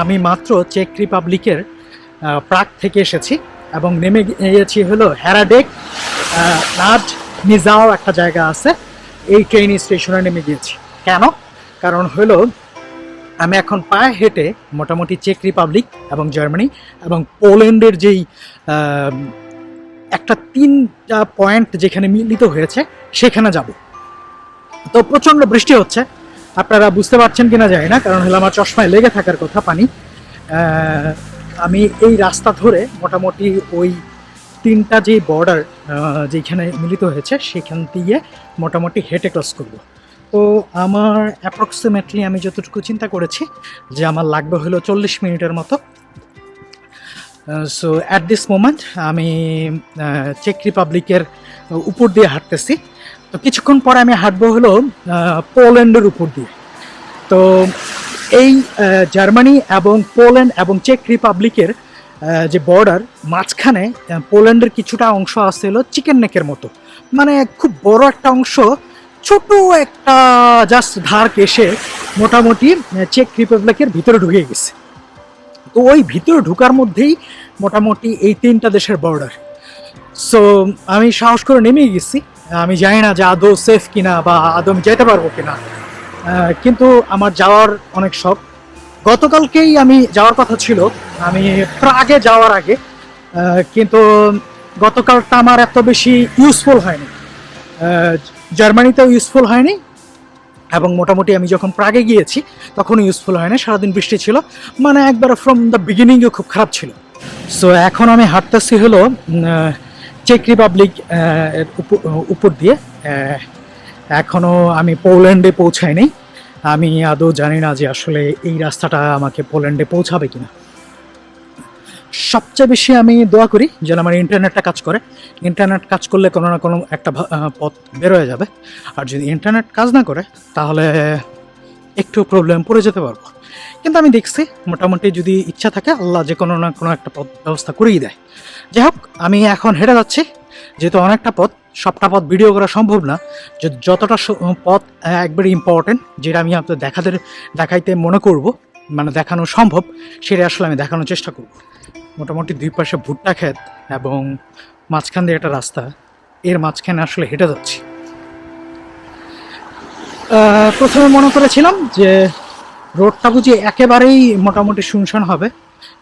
আমি মাত্র চেক রিপাবলিকের প্রাগ থেকে এসেছি এবং নেমে গিয়েছি হলো হ্যারাডেক নাড নিজাও একটা জায়গা আছে, এই ট্রেন স্টেশনে নেমে গিয়েছি। কেন? কারণ হলো আমি এখন পায়ে হেঁটে মোটামুটি চেক রিপাবলিক এবং জার্মানি এবং পোল্যান্ডের যেই একটা 3টা পয়েন্ট যেখানে মিলিত হয়েছে সেখানে যাব। তো প্রচণ্ড বৃষ্টি হচ্ছে, আপনারা বুঝতে পারছেন কিনা জানি না, কারণ হলো আমার চশমায় লেগে থাকার কথা পানি। আমি এই রাস্তা ধরে মোটামুটি ওই 3টা যে বর্ডার যেখানে মিলিত হয়েছে সেখান দিয়ে মোটামুটি হেঁটে ক্রস করব। তো আমার অ্যাপ্রক্সিমেটলি আমি যতটুকু চিন্তা করেছি যে আমার লাগবে হলো 40 মিনিটের মতো। সো অ্যাট দিস মোমেন্ট আমি চেক রিপাবলিকের উপর দিয়ে হাঁটতেছি। তো কিছুক্ষণ পরে আমি হাঁটবো হলো পোল্যান্ডের উপর দিয়ে। তো এই জার্মানি এবং পোল্যান্ড এবং চেক রিপাবলিকের যে বর্ডার, মাঝখানে পোল্যান্ডের কিছুটা অংশ আছে হলো চিকেন নেকের মতো, মানে খুব বড় একটা অংশ ছোট একটা জাস্ট ধার কেসে মোটামুটি চেক রিপাবলিকের ভিতরে ঢুকে গেছে। তো ওই ভিতরে ঢুকার মধ্যেই মোটামুটি এই 3টা দেশের বর্ডার। সো আমি সাহস করে নেমে গেছি। আমি জানি না যে আদৌ সেফ কিনা বা আদৌ আমি যেতে পারবো কিনা, কিন্তু আমার যাওয়ার অনেক শখ। গতকালকেই আমি যাওয়ার কথা ছিল, আমি প্রাগে যাওয়ার আগে, কিন্তু গতকালটা আমার এত বেশি ইউজফুল হয়নি, জার্মানিতেও ইউজফুল হয়নি এবং মোটামুটি আমি যখন প্রাগে গিয়েছি তখনও ইউজফুল হয়নি। সারাদিন বৃষ্টি ছিল, মানে একবার ফ্রম দ্য বিগিনিংও খুব খারাপ ছিল। সো এখন আমি হাঁটতেছি হলো চেক রিপাবলিক উপর দিয়ে। এখনও আমি পোল্যান্ডে পৌঁছাইনি। আমি আদৌ জানি না যে আসলে এই রাস্তাটা আমাকে পোল্যান্ডে পৌঁছাবে কিনা। সবচেয়ে বেশি আমি দোয়া করি যেন আমার ইন্টারনেটটা কাজ করে। ইন্টারনেট কাজ করলে কোনো না কোনো একটা পথ বের হয়ে যাবে, আর যদি ইন্টারনেট কাজ না করে তাহলে একটু প্রবলেম পড়ে যেতে পারবো। কিন্তু আমি দেখছি মোটামুটি যদি ইচ্ছা থাকে আল্লাহ যে কোনো না কোনো একটা পথ ব্যবস্থা করেই দেয়। যাই হোক, আমি এখন হেঁটে যাচ্ছি, যেহেতু অনেকটা পথ, সবটা পথ ভিডিও করা সম্ভব না। যতটা পথ একবারে ইম্পর্টেন্ট, যেটা আমি আপনাদের দেখাইতে মনে করব, মানে দেখানো সম্ভব, সেটা আসলে আমি দেখানোর চেষ্টা করব। মোটামুটি দুই পাশে ভুট্টা ক্ষেত এবং মাঝখান দিয়ে একটা রাস্তা, এর মাঝখানে আসলে হেঁটে যাচ্ছি। প্রথমে মনে করেছিলাম যে রোডটা বুঝি একেবারেই মোটামুটি শুনশান হবে,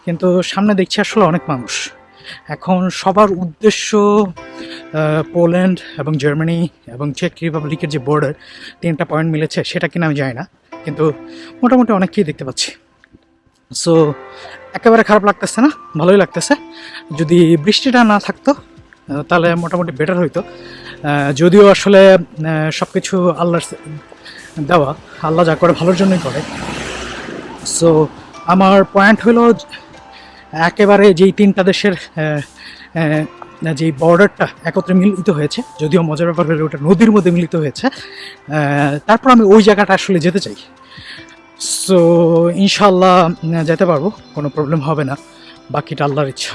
কিন্তু সামনে দেখছি আসলে অনেক মানুষ। এখন সবার উদ্দেশ্য পোল্যান্ড এবং জার্মানি এবং চেক রিপাবলিকের যে বর্ডার 3টা পয়েন্ট মিলেছে সেটা কিনা আমি জানি না, কিন্তু মোটামুটি অনেককেই দেখতে পাচ্ছি। সো একেবারে খারাপ লাগতেছে না, ভালোই লাগতেছে। যদি বৃষ্টিটা না থাকতো তাহলে মোটামুটি বেটার হইতো। যদিও আসলে সব কিছু আল্লাহর দেওয়া, আল্লাহ যা করে ভালোর জন্যই করে। সো আমার পয়েন্ট হলো একেবারে যেই 3টা দেশের যেই বর্ডারটা একত্রে মিলিত হয়েছে, যদিও মজার ব্যাপার হলে ওটা নদীর মধ্যে মিলিত হয়েছে, তারপর আমি ওই জায়গাটা আসলে যেতে চাই। সো ইনশাল্লাহ যেতে পারবো, কোনো প্রবলেম হবে না, বাকিটা আল্লাহর ইচ্ছা।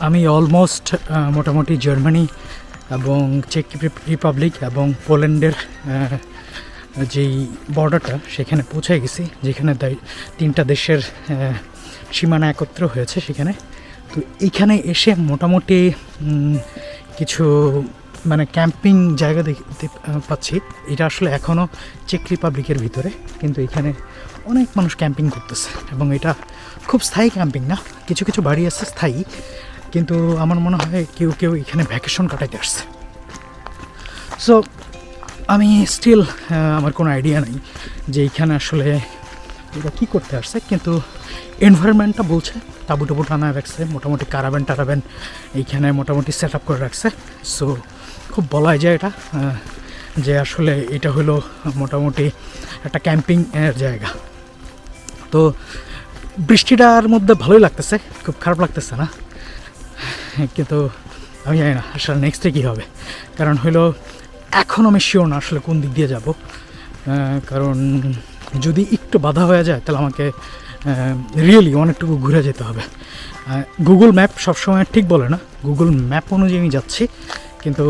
আমি অলমোস্ট মোটামুটি জার্মানি এবং চেক রিপাবলিক এবং পোল্যান্ডের যেই বর্ডারটা সেখানে পৌঁছে গেছি, যেখানে 3টা দেশের সীমানা একত্র হয়েছে সেখানে। তো এইখানে এসে মোটামুটি কিছু মানে ক্যাম্পিং জায়গা দেখতে পাচ্ছি। এটা আসলে এখনও চেক রিপাবলিকের ভিতরে, কিন্তু এখানে অনেক মানুষ ক্যাম্পিং করতেছে এবং এটা খুব স্থায়ী ক্যাম্পিং না, কিছু কিছু বাড়ি আছে স্থায়ী, কিন্তু আমার মনে হয় কেউ কেউ এখানে ভ্যাকেশন কাটাইতে আসছে। সো আমি স্টিল আমার কোনো আইডিয়া নেই যে এইখানে আসলে এটা কী করতে আসছে, কিন্তু এনভায়রনমেন্টটা বলছে তাবু টাবু টানা রাখছে, মোটামুটি কারাবেন এইখানে মোটামুটি সেট আপ করে রাখছে। সো খুব বলাই যায় এটা যে আসলে এটা হলো মোটামুটি একটা ক্যাম্পিং এর জায়গা। তো বৃষ্টিটার মধ্যে ভালোই লাগতেছে, খুব খারাপ লাগতেছে না, কিন্তু আমি জানি না আসলে নেক্সটে কী হবে। কারণ হলো এখন আমি শিওর না আসলে কোন দিক দিয়ে যাব, কারণ যদি একটু বাধা হয়ে যায় তাহলে আমাকে রিয়েলি অনেকটুকু ঘুরে যেতে হবে। গুগল ম্যাপ সবসময় ঠিক বলে না, গুগল ম্যাপ অনুযায়ী আমি যাচ্ছি, কিন্তু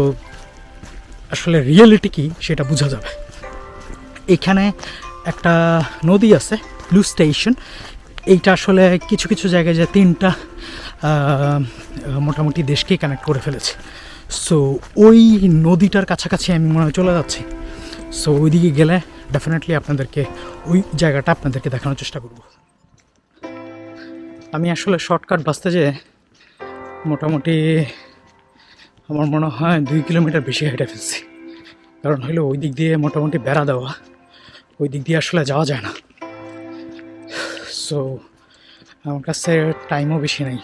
আসলে রিয়েলিটি কী সেটা বোঝা যাবে। এখানে একটা নদী আছে ব্লু স্টেশন, এইটা আসলে কিছু কিছু জায়গায় যে 3টা মোটামুটি দেশকেই কানেক্ট করে ফেলেছে। সো ওই নদীটার কাছাকাছি আমি মনে হয় চলে যাচ্ছি। সো ওইদিকে গেলে ডেফিনেটলি আপনাদেরকে ওই জায়গাটা আপনাদেরকে দেখানোর চেষ্টা করব। আমি আসলে শর্টকাট বাসতে যেয়ে মোটামুটি আমার মনে হয় 2 কিলোমিটার বেশি হেঁটে ফেলছি। কারণ হলো ওই দিক দিয়ে মোটামুটি বেড়া দেওয়া, ওই দিক দিয়ে আসলে যাওয়া যায় না। সো আমার কাছে টাইমও বেশি নেই।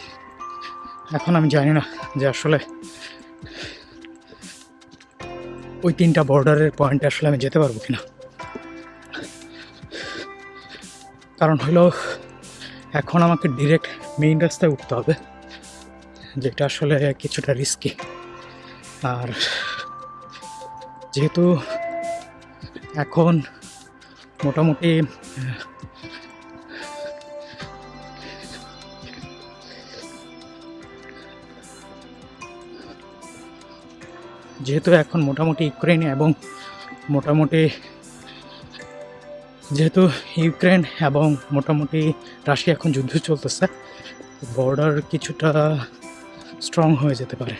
এখন আমি জানি না যে আসলে ওই 3টা বর্ডারের পয়েন্টে আসলে আমি যেতে পারবো কিনা। কারণ হলো এখন আমাকে ডিরেক্ট মেইন রাস্তায় উঠতে হবে, যেটা আসলে কিছুটা রিস্কি। আর যেহেতু এখন মোটামুটি ইউক্রেন এবং মোটামুটি রাশিয়া এখন যুদ্ধ চলতেছে, বর্ডার কিছুটা স্ট্রং হয়ে যেতে পারে।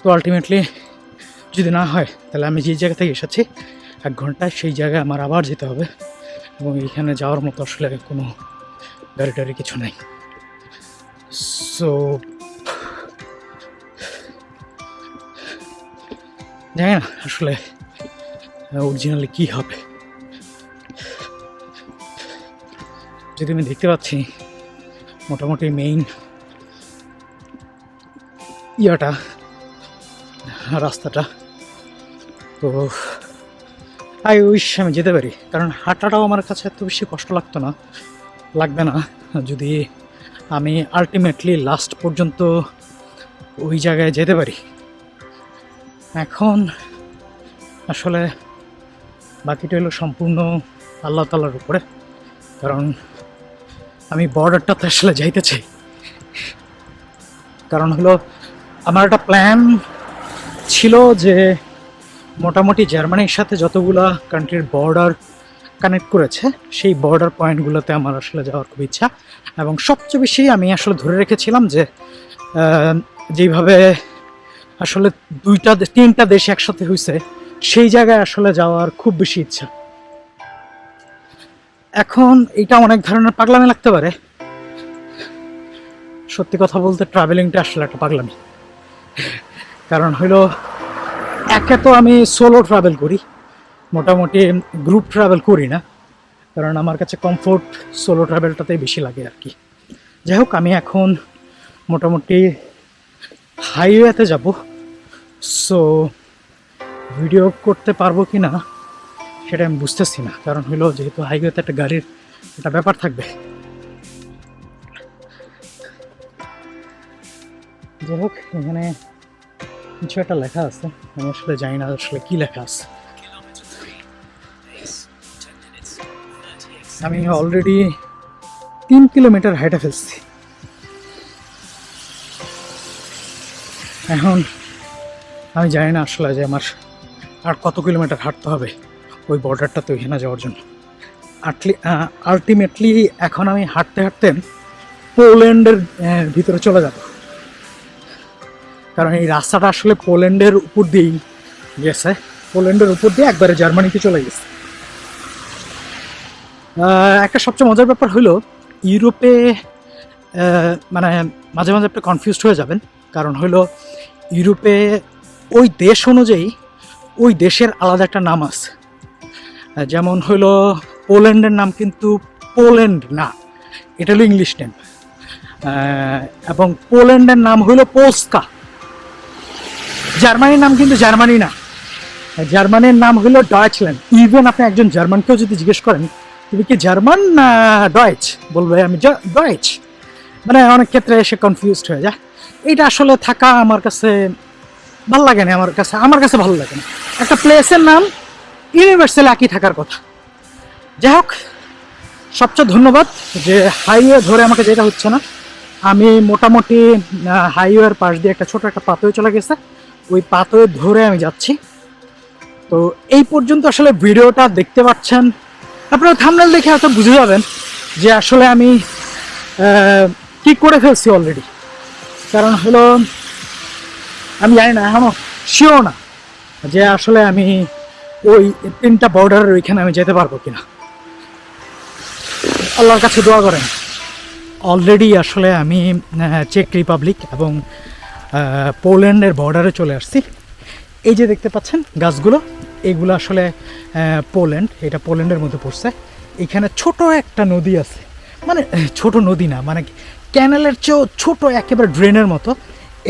তো আলটিমেটলি যদি না হয় তাহলে আমি যে জায়গা থেকে এসেছি 1 ঘন্টায় সেই জায়গায় আমার আবার যেতে হবে, এবং এইখানে যাওয়ার মতো আসলে কোনো গাড়ি কিছু নেই। সো জানি না আসলে অরিজিনালি কী হবে। যদি আমি দেখতে পাচ্ছি মোটামুটি মেইন রাস্তাটা, তো আই উইশ আমি যেতে পারি। কারণ হাঁটাটাও আমার কাছে এত বেশি কষ্ট লাগবে না যদি আমি আলটিমেটলি লাস্ট পর্যন্ত ওই জায়গায় যেতে পারি। এখন আসলে বাকিটা হলো সম্পূর্ণ আল্লাহ তাআলার উপরে। কারণ আমি বর্ডারটাতে আসলে যাইতে চাই। কারণ হলো আমার একটা প্ল্যান ছিল যে মোটামুটি জার্মানির সাথে যতগুলা কান্ট্রির বর্ডার কানেক্ট করেছে সেই বর্ডার পয়েন্টগুলোতে আমার আসলে যাওয়ার খুব ইচ্ছা। এবং সবচেয়ে বেশি আমি আসলে ধরে রেখেছিলাম যে যেইভাবে আসলে 3টা দেশ একসাথে হয়েছে সেই জায়গায় আসলে যাওয়ার খুব বেশি ইচ্ছা। এখন এটা অনেক ধরনের পাগলামি লাগতে পারে, সত্যি কথা বলতে ট্রাভেলিংটা আসলে একটা পাগলামি। কারণ হলো একে তো আমি সোলো ট্রাভেল করি, মোটামুটি গ্রুপ ট্রাভেল করি না, কারণ আমার কাছে কমফোর্ট সোলো ট্রাভেলটাতেই বেশি লাগে আর কি। যাই হোক, আমি এখন মোটামুটি হাইওয়েতে যাব। সো ভিডিও করতে পারবো কি না সেটা আমি বুঝতেছি না, কারণ হলো যেহেতু হাইওয়েতে একটা গাড়ির একটা ব্যাপার থাকবে। যাই হোক, এখানে কিছু একটা লেখা আছে, আমি আসলে জানি না আসলে কি লেখা আছে। আমি অলরেডি 3 কিলোমিটার হেঁটে ফেলছি। এখন আমি জানি না আসলে যে আমার আর কত কিলোমিটার হাঁটতে হবে ওই বর্ডারটা তো এখানে যাওয়ার জন্য। আলটিমেটলি এখন আমি হাঁটতে হাঁটতে পোল্যান্ডের ভিতরে চলে যাব, কারণ এই রাস্তাটা আসলে পোল্যান্ডের উপর দিয়েই গেছে, পোল্যান্ডের উপর দিয়ে একবারে জার্মানিতে চলে গেছে। একটা সবচেয়ে মজার ব্যাপার হলো ইউরোপে মানে মাঝে মাঝে আপনি কনফিউজড হয়ে যাবেন, কারণ হলো ইউরোপে ওই দেশ অনুযায়ী ওই দেশের আলাদা একটা নাম আছে। যেমন হলো পোল্যান্ডের নাম কিন্তু পোল্যান্ড না, এটা হলো ইংলিশ নেম। এবং পোল্যান্ডের নাম হলো পোলস্কা। জার্মানির নাম কিন্তু জার্মানি না, জার্মানির নাম হলো ডয়েচল্যান্ড। ইভেন আপনি একজন জার্মানকেও যদি জিজ্ঞেস করেন তুমি কি জার্মান না ডয়েচ, বলবে আমি ডয়েচ। মানে অনেক ক্ষেত্রে এসে কনফিউজড হয়ে যায়। এইটা আসলে থাকা আমার কাছে ভালো লাগে না, আমার কাছে ভালো লাগে না। একটা প্লেসের নাম ইউনিভার্সাল একই থাকার কথা। যাই হোক, সবচেয়ে ধন্যবাদ যে হাইওয়ে ধরে আমাকে যেটা হচ্ছে না। আমি মোটামুটি হাইওয়ের পাশ দিয়ে একটা ছোট একটা পাথরে চলে গেছে, ওই পাথর ধরে আমি যাচ্ছি। তো এই পর্যন্ত আসলে ভিডিওটা দেখতে পাচ্ছেন, আপনারা থাম্বনেল দেখে হয়তো বুঝে যাবেন যে আসলে আমি কি করে ফেলছি অলরেডি। কারণ হলো আমি জানি না, এখনো শিওর না যে আসলে আমি ওই 3টা বর্ডারের ওইখানে আমি যেতে পারবো কিনা। আল্লাহর কাছে দোয়া করেন। অলরেডি আসলে আমি চেক রিপাবলিক এবং পোল্যান্ডের বর্ডারে চলে আসছি। এই যে দেখতে পাচ্ছেন গাছগুলো, এগুলো আসলে পোল্যান্ড, এটা পোল্যান্ডের মধ্যে পড়ছে। এখানে ছোট একটা নদী আছে, মানে ছোট নদী না, মানে ক্যানেলের চেয়েও ছোট, একেবারে ড্রেনের মতো।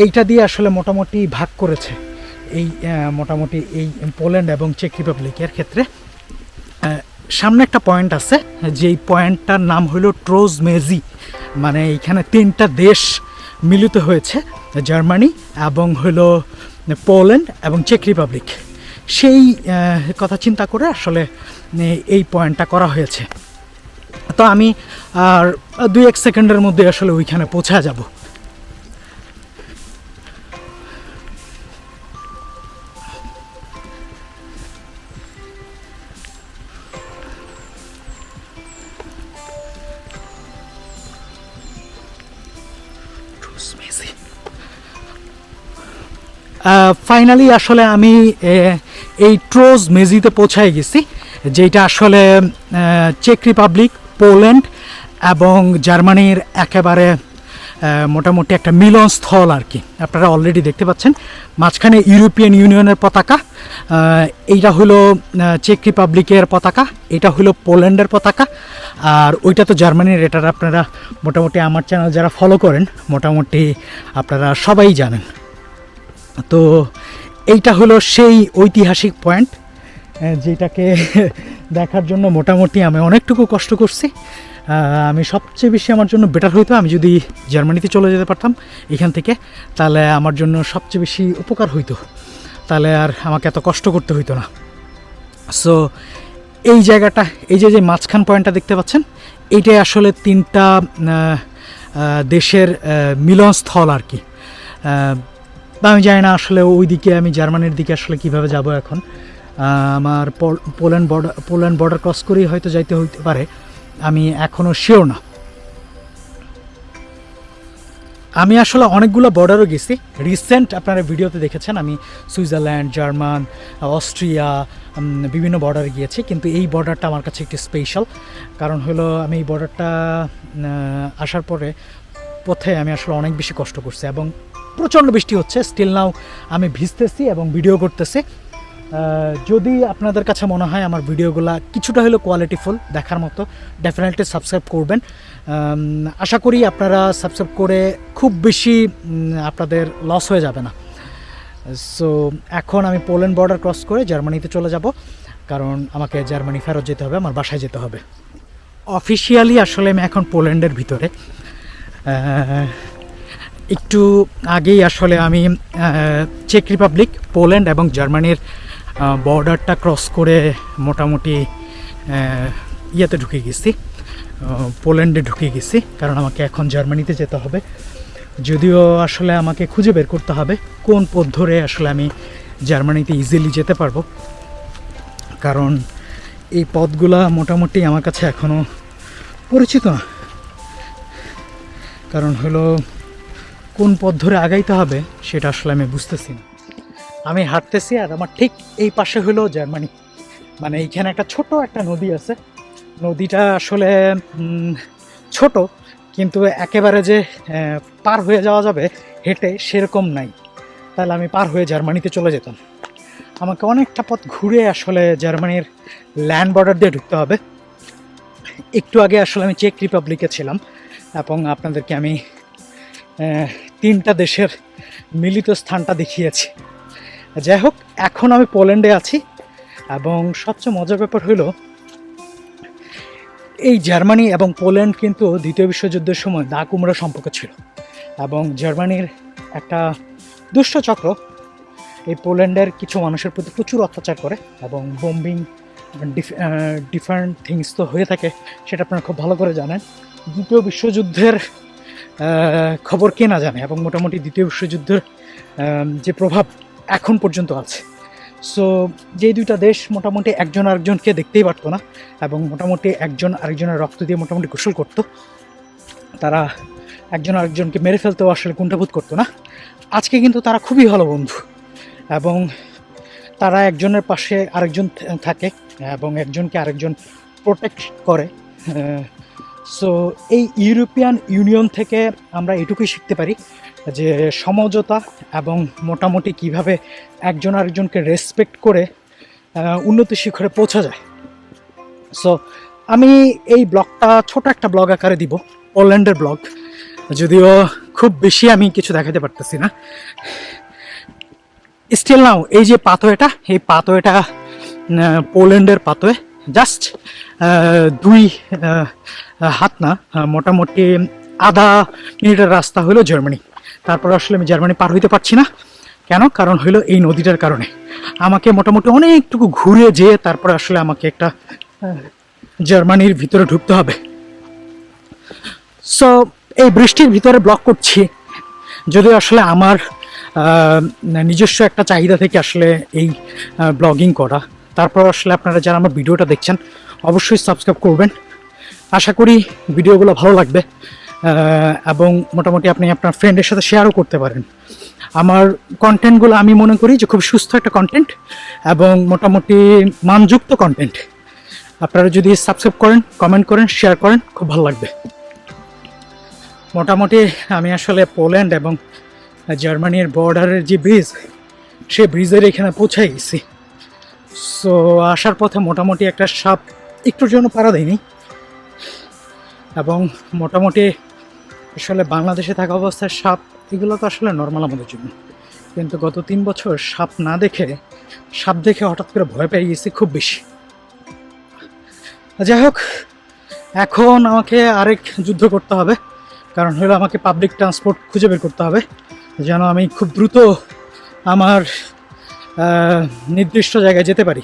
এইটা দিয়ে আসলে মোটামুটি ভাগ করেছে এই মোটামুটি এই পোল্যান্ড এবং চেক রিপাবলিকের ক্ষেত্রে। সামনে একটা পয়েন্ট আছে, যেই পয়েন্টটার নাম হলো ট্রোজ মেজি, মানে এইখানে 3টা দেশ মিলিত হয়েছে, জার্মানি এবং হলো পোল্যান্ড এবং চেক রিপাবলিক। সেই কথা চিন্তা করে আসলে এই পয়েন্টটা করা হয়েছে। তো আমি আর 2-1 সেকেন্ডের মধ্যে আসলে ওইখানে পৌঁছা যাব। ফাইনালি আসলে আমি এই ট্রোজ মেজিতে পৌঁছায় গেছি, যেটা আসলে চেক রিপাবলিক, পোল্যান্ড এবং জার্মানির একেবারে মোটামুটি একটা মিলনস্থল আর কি। আপনারা অলরেডি দেখতে পাচ্ছেন মাঝখানে ইউরোপিয়ান ইউনিয়নের পতাকা, এইটা হলো চেক রিপাবলিকের পতাকা, এটা হলো পোল্যান্ডের পতাকা, আর ওইটা তো জার্মানির। এটা আপনারা মোটামুটি আমার চ্যানেল যারা ফলো করেন মোটামুটি আপনারা সবাই জানেন। তো এইটা হলো সেই ঐতিহাসিক পয়েন্ট, যেটাকে দেখার জন্য মোটামুটি আমি অনেকটুকু কষ্ট করছি। আমি সবচেয়ে বেশি আমার জন্য বেটার হইতো আমি যদি জার্মানিতে চলে যেতে পারতাম এখান থেকে, তাহলে আমার জন্য সবচেয়ে বেশি উপকার হইতো, তাহলে আর আমাকে এত কষ্ট করতে হইতো না। সো এই জায়গাটা, এই যে মাঝখান পয়েন্টটা দেখতে পাচ্ছেন, এইটাই আসলে 3টা দেশের মিলনস্থল আর কি। আমি জানি না আসলে ওই দিকে, আমি জার্মানির দিকে আসলে কিভাবে যাব এখন। আমার পোল্যান্ড বর্ডার ক্রস করেই হয়তো যাইতে হইতে পারে, আমি এখনও শিওর না। আমি আসলে অনেকগুলো বর্ডারও গেছি রিসেন্ট, আপনারা ভিডিওতে দেখেছেন আমি সুইজারল্যান্ড, জার্মান, অস্ট্রিয়া, বিভিন্ন বর্ডারে গিয়েছি, কিন্তু এই বর্ডারটা আমার কাছে একটু স্পেশাল। কারণ হলো আমি এই বর্ডারটা আসার পরে পথে আমি আসলে অনেক বেশি কষ্ট করছি এবং প্রচণ্ড বৃষ্টি হচ্ছে, স্টিল নাও আমি ভিজতেছি এবং ভিডিও করতেছি। যদি আপনাদের কাছে মনে হয় আমার ভিডিওগুলো কিছুটা হলেও কোয়ালিটিফুল দেখার মতো, ডেফিনেটলি সাবস্ক্রাইব করবেন। আশা করি আপনারা সাবস্ক্রাইব করে খুব বেশি আপনাদের লস হয়ে যাবে না। সো এখন আমি পোল্যান্ড বর্ডার ক্রস করে জার্মানিতে চলে যাব, কারণ আমাকে জার্মানি ফেরত যেতে হবে, আমার বাসায় যেতে হবে। অফিসিয়ালি আসলে আমি এখন পোল্যান্ডের ভিতরে। একটু আগেই আসলে আমি চেক রিপাবলিক, পোল্যান্ড এবং জার্মানির বর্ডারটা ক্রস করে মোটামুটি ইয়েতে ঢুকে গেছি, পোল্যান্ডে ঢুকে গেছি, কারণ আমাকে এখন জার্মানিতে যেতে হবে। যদিও আসলে আমাকে খুঁজে বের করতে হবে কোন পথ ধরে আসলে আমি জার্মানিতে ইজিলি যেতে পারবো, কারণ এই পথগুলা মোটামুটি আমার কাছে এখনও পরিচিত না। কারণ হলো কোন পথ ধরে আগাইতে হবে সেটা আসলে আমি বুঝতেছি না। আমি হাঁটতেছি আর আমার ঠিক এই পাশে হলো জার্মানি, মানে এইখানে একটা ছোট একটা নদী আছে। নদীটা আসলে ছোট, কিন্তু একেবারে যে পার হয়ে যাওয়া যাবে হেঁটে সেরকম নাই, তাহলে আমি পার হয়ে জার্মানিতে চলে যেতাম। আমাকে অনেকটা পথ ঘুরে আসলে জার্মানির ল্যান্ড বর্ডার দিয়ে ঢুকতে হবে। একটু আগে আসলে আমি চেক রিপাবলিকে ছিলাম এবং আপনাদেরকে আমি 3টা দেশের মিলিত স্থানটা দেখিয়েছি। যাই হোক, এখন আমি পোল্যান্ডে আছি এবং সবচেয়ে মজার ব্যাপার হলো এই জার্মানি এবং পোল্যান্ড কিন্তু দ্বিতীয় বিশ্বযুদ্ধের সময় দা কুমড়া সম্পর্ক ছিল, এবং জার্মানির একটা দুষ্ট চক্র এই পোল্যান্ডের কিছু মানুষের প্রতি প্রচুর অত্যাচার করে এবং বোম্বিং ডিফারেন্ট থিংস তো হয়ে থাকে, সেটা আপনারা খুব ভালো করে জানেন। দ্বিতীয় বিশ্বযুদ্ধের খবর কে না জানে, এবং মোটামুটি দ্বিতীয় বিশ্বযুদ্ধের যে প্রভাব এখন পর্যন্ত আছে। সো যেই দুইটা দেশ মোটামুটি একজন আরেকজনকে দেখতেই পারতো না এবং মোটামুটি একজন আরেকজনের রক্ত দিয়ে মোটামুটি গোসল করতো, তারা একজন আরেকজনকে মেরে ফেলতেও আসলে কুণ্ঠাবোধ করতো না, আজকে কিন্তু তারা খুবই ভালো বন্ধু এবং তারা একজনের পাশে আরেকজন থাকে এবং একজনকে আরেকজন প্রোটেক্ট করে। সো এই ইউরোপিয়ান ইউনিয়ন থেকে আমরা এটুকুই শিখতে পারি যে সমঝোতা এবং মোটামুটি কিভাবে একজন আরেকজনকে রেসপেক্ট করে উন্নতি শিখরে পৌঁছা যায়। সো আমি এই ব্লগটা ছোট একটা ব্লগ আকারে দিব, পোল্যান্ডের ব্লগ, যদিও খুব বেশি আমি কিছু দেখাতে পারতেছি না। স্টিল নাও এই যে পাথওয়েটা, এই পাথওয়েটা পোল্যান্ডের পাথওয়ে, জাস্ট 2 হাত না, মোটামুটি আধা মিনিটের রাস্তা হলো জার্মানি। তারপর আসলে আমি জার্মানি পার হইতে পারছি না, কেন? কারণ হইলো এই নদীটার কারণে আমাকে মোটামুটি অনেকটুকু ঘুরে যেয়ে তারপরে আসলে আমাকে একটা জার্মানির ভিতরে ঢুকতে হবে। সো এই বৃষ্টির ভিতরে ব্লগ করছি, যদিও আসলে আমার নিজস্ব একটা চাহিদা থেকে আসলে এই ব্লগিং করা। তারপর আসলে আপনারা যারা আমার ভিডিওটা দেখছেন অবশ্যই সাবস্ক্রাইব করবেন, আশা করি ভিডিওগুলো ভালো লাগবে এবং মোটামুটি আপনি আপনার ফ্রেন্ডের সাথে শেয়ারও করতে পারেন। আমার কন্টেন্টগুলো আমি মনে করি যে খুব সুস্থ একটা কন্টেন্ট এবং মোটামুটি মানযুক্ত কন্টেন্ট। আপনারা যদি সাবস্ক্রাইব করেন, কমেন্ট করেন, শেয়ার করেন, খুব ভালো লাগবে। মোটামুটি আমি আসলে পোল্যান্ড এবং জার্মানির বর্ডারের যে ব্রিজ, সেই ব্রিজের এখানে পৌঁছে গেছি। সো আসার পথে মোটামুটি একটা সাপ একটুর জন্য পাড়া দেয়নি এবং মোটামুটি আসলে বাংলাদেশে থাকা অবস্থায় সাপ এগুলো তো আসলে নর্মাল আমাদের জন্য, কিন্তু গত 3 বছর সাপ না দেখে, সাপ দেখে হঠাৎ করে ভয় পেয়ে গেছি খুব বেশি। যাই হোক, এখন আমাকে আরেক যুদ্ধ করতে হবে, কারণ হলো আমাকে পাবলিক ট্রান্সপোর্ট খুঁজে বের করতে হবে যেন আমি খুব দ্রুত আমার নির্দিষ্ট জায়গায় যেতে পারি।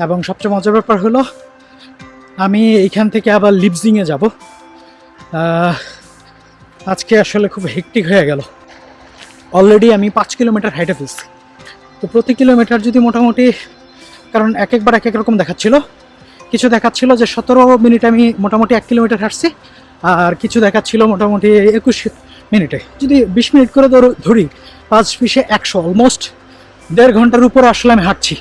এবং সবচেয়ে মজার ব্যাপার হলো আমি এইখান থেকে আবার লিপজিংয়ে যাব। আজকে আসলে খুব হেক্টিক হয়ে গেল, অলরেডি আমি 5 কিলোমিটার হাইটে ফেলছি। তো প্রতি কিলোমিটার যদি মোটামুটি, কারণ একবার এক এক রকম দেখাচ্ছিল, কিছু দেখাচ্ছিল যে 17 মিনিট আমি মোটামুটি 1 কিলোমিটার হাঁটছি, আর কিছু দেখাচ্ছিল মোটামুটি 21 মিনিটে। যদি 20 মিনিট করে ধরি, 5 × 100, অলমোস্ট 1.5 ঘন্টার উপরে আসলে আমি হাঁটছি।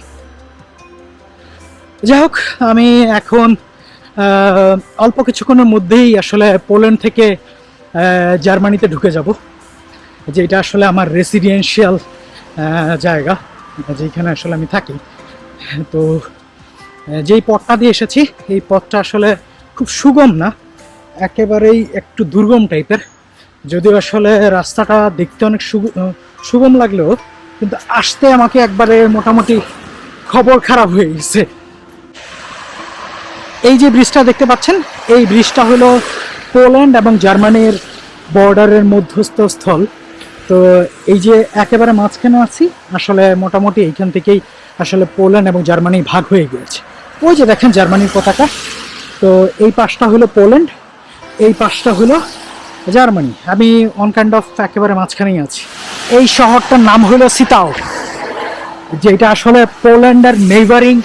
যাই হোক, আমি এখন অল্প কিছুক্ষণের মধ্যেই আসলে পোল্যান্ড থেকে জার্মানিতে ঢুকে যাব, যেটা আসলে আমার রেসিডেন্সিয়াল জায়গা, যেখানে আসলে আমি থাকি। তো যেই পথটা দিয়ে এসেছি, এই পথটা আসলে খুব সুগম না, একেবারেই একটু দুর্গম টাইপের। যদিও আসলে রাস্তাটা দেখতে অনেক সুগম লাগলেও কিন্তু আসতে আমাকে একবারে মোটামুটি খবর খারাপ হয়ে গেছে। এই যে ব্রিজটা দেখতে পাচ্ছেন, এই ব্রিজটা হলো পোল্যান্ড এবং জার্মানির বর্ডারের মধ্যস্থ স্থল। তো এই যে একেবারে মাঝখানে আছি, আসলে মোটামুটি এইখান থেকেই আসলে পোল্যান্ড এবং জার্মানি ভাগ হয়ে গিয়েছে। ওই যে দেখেন জার্মানির পতাকা। তো এই পাশটা হলো পোল্যান্ড, এই পাশটা হলো জার্মানি। আমি অন কাইন্ড অফ একেবারে মাঝখানেই আছি। এই শহরটার নাম হলো সিতাও, যেটা আসলে পোল্যান্ডের নেইবারিং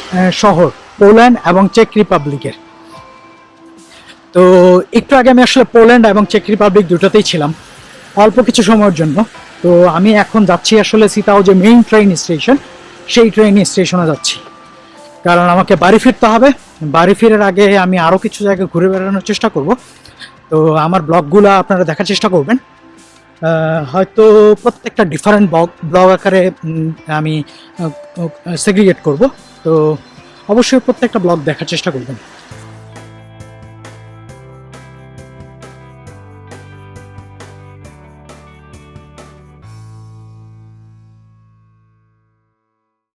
শহর, পোল্যান্ড এবং চেক রিপাবলিকের। তো একটু আগে আমি আসলে পোল্যান্ড এবং চেক রিপাবলিক দুটোতেই ছিলাম অল্প কিছু সময়ের জন্য। তো আমি এখন যাচ্ছি আসলে সিতাও যে মেইন ট্রেন স্টেশন, সেই ট্রেন স্টেশনে যাচ্ছি, কারণ আমাকে বাড়ি ফিরতে হবে। বাড়ি ফিরার আগে আমি আরও কিছু জায়গায় ঘুরে বেড়ানোর চেষ্টা করব। তো আমার ব্লগগুলো আপনারা দেখার চেষ্টা করবেন, হয়তো প্রত্যেকটা ডিফারেন্ট ব্লগ আকারে আমি সেগ্রিগেট করব। তো অবশ্যই প্রত্যেকটা ব্লগ দেখার চেষ্টা করবেন।